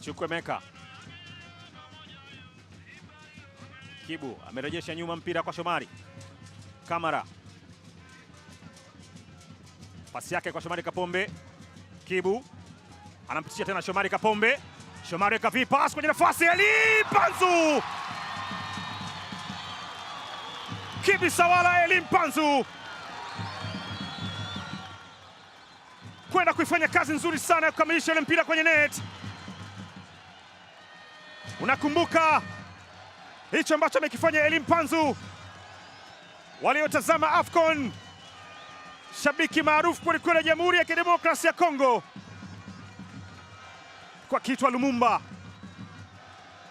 Chukwemeka. Kibu amerejesha nyuma mpira kwa Shomari. Kamara. Pasi yake kwa Shomari Kapombe. Kibu anampitisha tena Shomari Kapombe. Shomari kavi pass kwenye nafasi Elie Mpanzu. Kibisawala Elie Mpanzu kwenda kuifanya kazi nzuri sana ya kukamilisha ile mpira kwenye net. Unakumbuka hicho ambacho amekifanya Elie Mpanzu? Waliotazama AFCON, shabiki maarufu kwelikweli ya Jamhuri ya Kidemokrasia ya Kongo kwa kitwa Lumumba,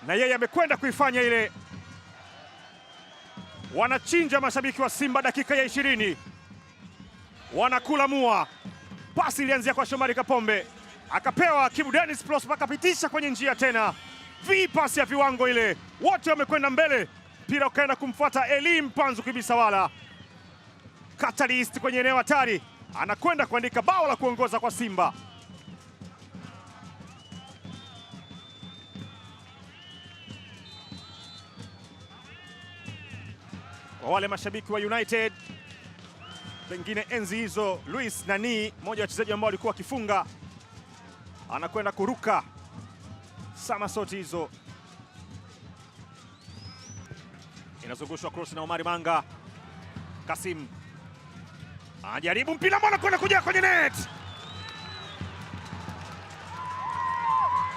na yeye amekwenda kuifanya ile. Wanachinja mashabiki wa Simba dakika ya 20, wanakula mua. Pasi ilianzia kwa Shomari Kapombe, akapewa Kibu Denis Prosper, akapitisha kwenye njia tena. Pasi ya viwango ile, wote wamekwenda mbele, mpira ukaenda kumfuata Elie Mpanzu Kibisawala. Catalyst kwenye eneo hatari, anakwenda kuandika bao la kuongoza kwa Simba. Kwa wale mashabiki wa United, pengine enzi hizo, Luis Nani, mmoja wa wachezaji ambao walikuwa wakifunga, anakwenda kuruka samasoti hizo. Inazungushwa cross na Omari Manga. Kasim anajaribu mpira mbona kwenda kuja kwenye net.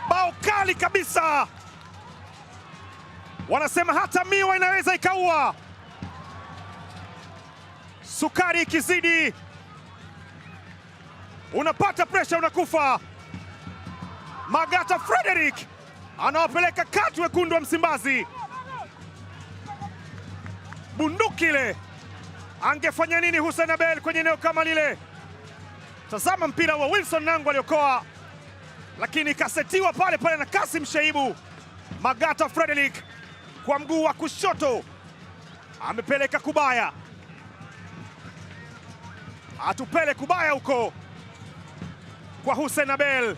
Bao kali kabisa. Wanasema hata miwa inaweza ikaua. Sukari ikizidi unapata pressure, unakufa. Magata Frederick anawapeleka kati wekundu wa Msimbazi. Bunduki ile, angefanya nini Hussein Abel kwenye eneo kama lile? Tazama mpira wa Wilson Nangu aliokoa, lakini kasetiwa pale pale na Kasim Shaibu. Magata Frederick kwa mguu wa kushoto amepeleka kubaya. Atupele kubaya huko kwa Hussein Abel.